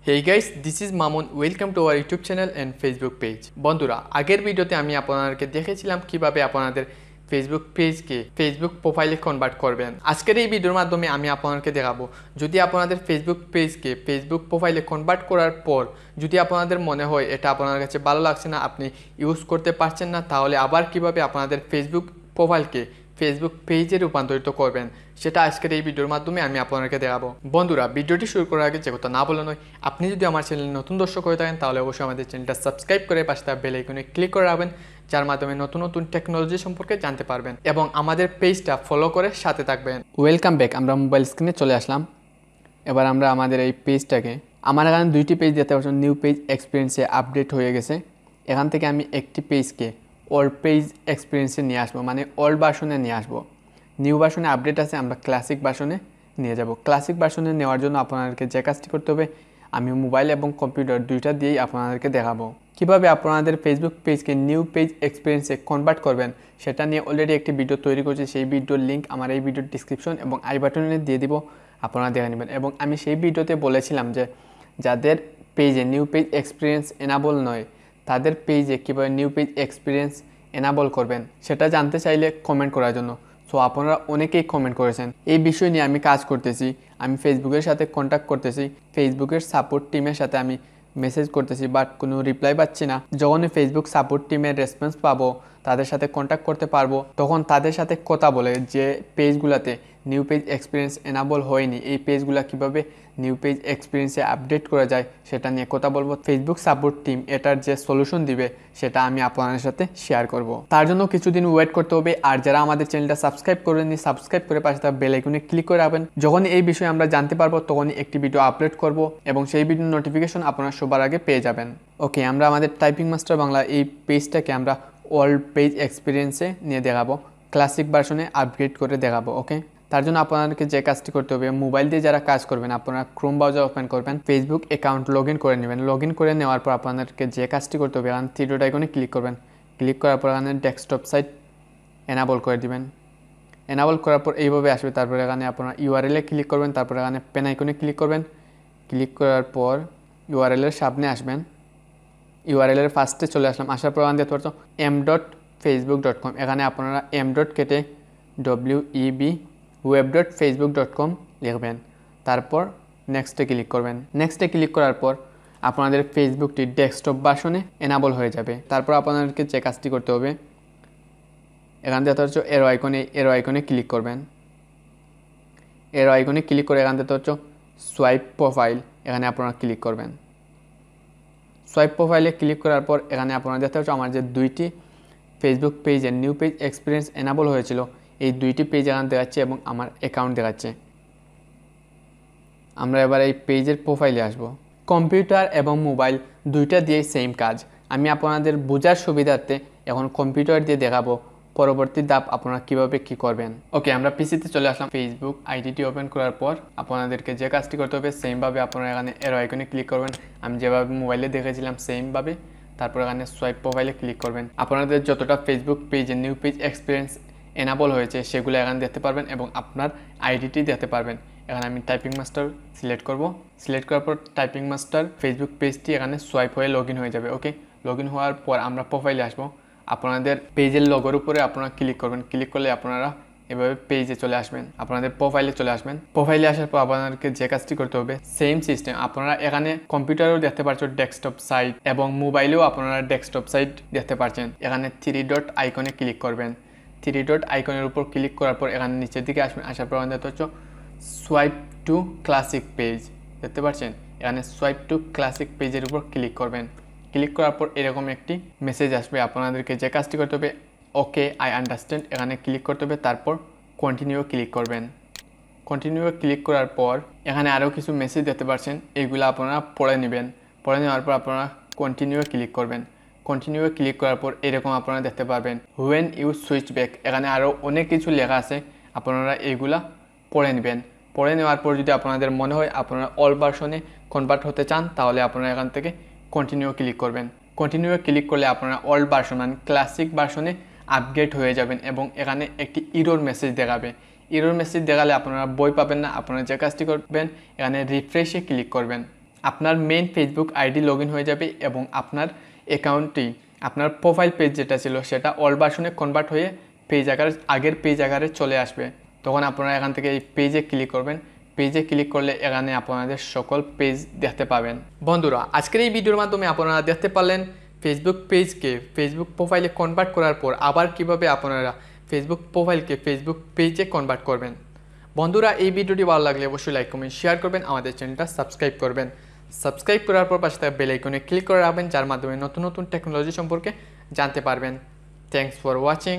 Hey guys, this is Mamun. Welcome to our YouTube channel and Facebook page. বন্ধুরা, আগের ভিডিওতে আমি আপনাদেরকে দেখেছিলাম কিভাবে আপনাদের ফেসবুক পেজকে ফেসবুক প্রোফাইলে কনভার্ট করবেন। আজকের এই ভিডিওর মাধ্যমে আমি আপনাদেরকে দেখাবো, যদি আপনাদের ফেসবুক পেজকে ফেসবুক প্রোফাইলে কনভার্ট করার পর যদি আপনাদের মনে হয় এটা আপনার কাছে ভালো লাগছে না, আপনি ইউজ করতে পারছেন না, তাহলে আবার কিভাবে আপনাদের ফেসবুক প্রোফাইলকে ফেসবুক পেজে রূপান্তরিত করবেন সেটা আজকের এই ভিডিওর মাধ্যমে আমি আপনাদেরকে দেখাবো। বন্ধুরা, ভিডিওটি শুরু করার আগে যে কথা না বলে নয়, আপনি যদি আমার চ্যানেলে নতুন দর্শক হয়ে থাকেন তাহলে অবশ্যই আমাদের চ্যানেলটা সাবস্ক্রাইব করে পাশে থাকা বেল আইকনে ক্লিক করে রাখবেন, যার মাধ্যমে নতুন নতুন টেকনোলজি সম্পর্কে জানতে পারবেন এবং আমাদের পেজটা ফলো করে সাথে থাকবেন। Welcome back. আমরা মোবাইল স্ক্রিনে চলে আসলাম। এবার আমরা আমাদের এই পেজটাকে, আমার এখানে দুইটি পেজ দেখতে পাচ্ছেন, নিউ পেজ এক্সপিরিয়েন্সে আপডেট হয়ে গেছে। এখান থেকে আমি একটি পেজকে ওল্ড পেজ এক্সপিরিয়েন্সে নিয়ে আসবো, মানে ওল্ড ভার্সনে নিয়ে আসবো। নিউ ভার্সনে আপডেট আছে, আমরা ক্লাসিক ভার্সনে নিয়ে যাব। ক্লাসিক ভার্সনে নেওয়ার জন্য আপনাদেরকে যে কাজটি করতে হবে, আমি মোবাইল এবং কম্পিউটার দুইটা দিয়েই আপনাদেরকে দেখাবো কীভাবে আপনাদের ফেসবুক পেজকে নিউ পেজ এক্সপিরিয়েন্সে কনভার্ট করবেন। সেটা নিয়ে অলরেডি একটি ভিডিও তৈরি করছি, সেই ভিডিওর লিঙ্ক আমার এই ভিডিওর ডিসক্রিপশন এবং আই বাটনে দিয়ে দিব, আপনারা দেখে নেবেন। এবং আমি সেই ভিডিওতে বলেছিলাম যে যাদের পেজে নিউ পেজ এক্সপিরিয়েন্স এনাবল নয়, তাদের পেজে কীভাবে নিউ পেজ এক্সপিরিয়েন্স এনাবল করবেন সেটা জানতে চাইলে কমেন্ট করার জন্য। সো আপনারা অনেকেই কমেন্ট করেছেন। এই বিষয় নিয়ে আমি কাজ করতেছি, আমি ফেসবুকের সাথে কন্ট্যাক্ট করতেছি, ফেসবুকের সাপোর্ট টিমের সাথে আমি মেসেজ করতেছি, বাট কোনো রিপ্লাই পাচ্ছি না। যখনই ফেসবুক সাপোর্ট টিমের রেসপন্স পাবো, তাদের সাথে কন্ট্যাক্ট করতে পারবো, তখন তাদের সাথে কথা বলে যে পেজগুলোতে নিউ পেজ এক্সপিরিয়েন্স এনাবল হয়নি, এই পেজগুলো কীভাবে নিউ পেজ এক্সপিরিয়েন্সে আপডেট করা যায় সেটা নিয়ে কথা বলবো। ফেসবুক সাপোর্ট টিম এটার যে সলিউশন দিবে সেটা আমি আপনাদের সাথে শেয়ার করব। তার জন্য কিছুদিন ওয়েট করতে হবে। আর যারা আমাদের চ্যানেলটা সাবস্ক্রাইব করেননি, সাবস্ক্রাইব করে পাশে থাকা বেল আইকনে ক্লিক করে রাখবেন। যখনই এই বিষয়ে আমরা জানতে পারবো তখনই একটি ভিডিও আপলোড করব এবং সেই ভিডিওর নোটিফিকেশন আপনারা সবার আগে পেয়ে যাবেন। ওকে, আমরা আমাদের টাইপিং মাস্টার বাংলা এই পেজটাকে আমরা ওল্ড পেজ এক্সপিরিয়েন্সে নিয়ে দেখাবো, ক্লাসিক ভার্সনে আপগ্রেড করে দেখাবো। ওকে, তার জন্য আপনাদেরকে যে কাজটি করতে হবে, মোবাইল দিয়ে যারা কাজ করবেন আপনারা ক্রোম ব্রাউজার ওপেন করবেন, ফেসবুক অ্যাকাউন্ট লগ ইন করে নেবেন। লগ ইন করে নেওয়ার পর আপনাদেরকে যে কাজটি করতে হবে, এখানে থ্রি ডট আইকনে ক্লিক করবেন। ক্লিক করার পর এখানে ডেস্কটপ সাইট এনাবল করে দিবেন। এনাবল করার পর এইভাবে আসবে। তারপরে এখানে আপনারা ইউআরএল এ ক্লিক করবেন, তারপরে এখানে পেন আইকনে ক্লিক করবেন। ক্লিক করার পর ইউআরএল এর সামনে আসবেন। ইউআরএল এর ফার্স্টে চলে আসলাম। আসার পর এখানে দেখতে পাচ্ছ m.facebook.com, এখানে আপনারা m. কেটে web web.facebook.com লিখবেন। তারপর নেক্সটে ক্লিক করবেন। নেক্সটে ক্লিক করার পর আপনাদের ফেসবুকটি ডেস্কটপ ভার্সনে এনাবল হয়ে যাবে। তারপর আপনাদেরকে যে কাজটি করতে হবে, এখান থেকে হচ্ছে এরো আইকনে ক্লিক করবেন। এরো আইকনে ক্লিক করে এখান থেকে হচ্ছে সোয়াইপ প্রোফাইল, এখানে আপনারা ক্লিক করবেন। সোয়াইপ প্রোফাইলে ক্লিক করার পর এখানে আপনারা দেখতে হচ্ছে আমার যে দুইটি ফেসবুক পেজে নিউ পেজ এক্সপিরিয়েন্স এনাবল হয়েছিল, এই দুইটি পেজ এখানে দেখাচ্ছে এবং আমার অ্যাকাউন্ট দেখাচ্ছে। আমরা এবার এই পেজের প্রোফাইলে আসব। কম্পিউটার এবং মোবাইল দুইটা দিয়েই সেম কাজ। আমি আপনাদের বোঝার সুবিধার্থে এখন কম্পিউটার দিয়ে দেখাবো পরবর্তী ধাপ আপনারা কিভাবে কি করবেন। ওকে, আমরা পিসিতে চলে আসলাম। ফেসবুক আইডিটি ওপেন করার পর আপনাদেরকে যে কাজটি করতে হবে সেমভাবে আপনারা এখানে এরো আইকনে ক্লিক করবেন, আমি যেভাবে মোবাইলে দেখেছিলাম সেমভাবে। তারপর এখানে সোয়াইপ প্রোফাইলে ক্লিক করবেন। আপনাদের যতটা ফেসবুক পেজে নিউ পেজ এক্সপিরিয়েন্স এনাবল হয়েছে সেগুলো এখানে দেখতে পারবেন এবং আপনার আইডিটি দেখতে পারবেন। এখানে আমি টাইপিং মাস্টার সিলেক্ট করব। সিলেক্ট করার পর টাইপিং মাস্টার ফেসবুক পেজটি এখানে সোয়াইপ হয়ে লগ ইন হয়ে যাবে। ওকে, লগ ইন হওয়ার পর আমরা প্রোফাইলে আসবো। আপনাদের পেজের লগোর উপরে আপনারা ক্লিক করবেন। ক্লিক করলে আপনারা এভাবে পেজে চলে আসবেন, আপনাদের প্রোফাইলে চলে আসবেন। প্রোফাইলে আসার পর আপনাদেরকে যে কাজটি করতে হবে সেম সিস্টেম। আপনারা এখানে কম্পিউটারেও দেখতে পাচ্ছেন ডেস্কটপ সাইট এবং মোবাইলেও আপনারা ডেস্কটপ সাইট দেখতে পাচ্ছেন। এখানে থ্রি ডট আইকনে ক্লিক করবেন। থ্রি ডট আইকনের উপর ক্লিক করার পর এখানে নিচের দিকে আসবেন। আসার পর দেখতে হচ্ছে সোয়াইপ টু ক্লাসিক পেজ, দেখতে পাচ্ছেন। এখানে সোয়াইপ টু ক্লাসিক পেজের উপর ক্লিক করবেন। ক্লিক করার পর এরকম একটি মেসেজ আসবে। আপনাদেরকে যে কাজটি করতে হবে ওকে আই আন্ডারস্ট্যান্ড, এখানে ক্লিক করতে হবে। তারপর কন্টিনিউ ক্লিক করবেন। কন্টিনিউ ক্লিক করার পর এখানে আরও কিছু মেসেজ দেখতে পাচ্ছেন, এইগুলো আপনারা পড়ে নেবেন। পড়ে নেওয়ার পর আপনারা কন্টিনিউ ক্লিক করবেন। কন্টিনিউ ক্লিক করার পর এরকম আপনারা দেখতে পারবেন হোয়েন ইউ সুইচ ব্যাক, এখানে আরও অনেক কিছু লেখা আছে, আপনারা এইগুলা পড়ে নেবেন। পড়ে নেওয়ার পর যদি আপনাদের মনে হয় আপনারা অল ভার্সনে কনভার্ট হতে চান তাহলে আপনারা এখান থেকে কন্টিনিউ ক্লিক করবেন। কন্টিনিউ ক্লিক করলে আপনারা অল্ড ভার্সন মানে ক্লাসিক ভার্সনে আপগ্রেড হয়ে যাবেন এবং এখানে একটি ইরর মেসেজ দেখাবে। ইরর মেসেজ দেখালে আপনারা বই পাবেন না। আপনারা যে কাজটি করবেন এখানে রিফ্রেশে ক্লিক করবেন। আপনার main Facebook ID log in হয়ে যাবে এবং আপনার অ্যাকাউন্টটি আপনার প্রোফাইল পেজ যেটা ছিল সেটা অল ভার্সনে কনভার্ট হয়ে পেজ আকারে আগের পেজ আকারে চলে আসবে। তখন আপনারা এখান থেকে এই পেজে ক্লিক করবেন। পেজে ক্লিক করলে এখানে আপনাদের সকল পেজ দেখতে পাবেন। বন্ধুরা, আজকের এই ভিডিওর মাধ্যমে আপনারা দেখতে পারলেন ফেসবুক পেজকে ফেসবুক প্রোফাইলে কনভার্ট করার পর আবার কিভাবে আপনারা ফেসবুক প্রোফাইলকে ফেসবুক পেজে কনভার্ট করবেন। বন্ধুরা, এই ভিডিওটি ভালো লাগলে অবশ্যই লাইক কমেন্ট শেয়ার করবেন, আমাদের চ্যানেলটা সাবস্ক্রাইব করবেন। সাবস্ক্রাইব করার পর পাশে থাকা বেল আইকনে ক্লিক করে রাখবেন, যার মাধ্যমে নতুন নতুন টেকনোলজি সম্পর্কে জানতে পারবেন। Thanks for watching.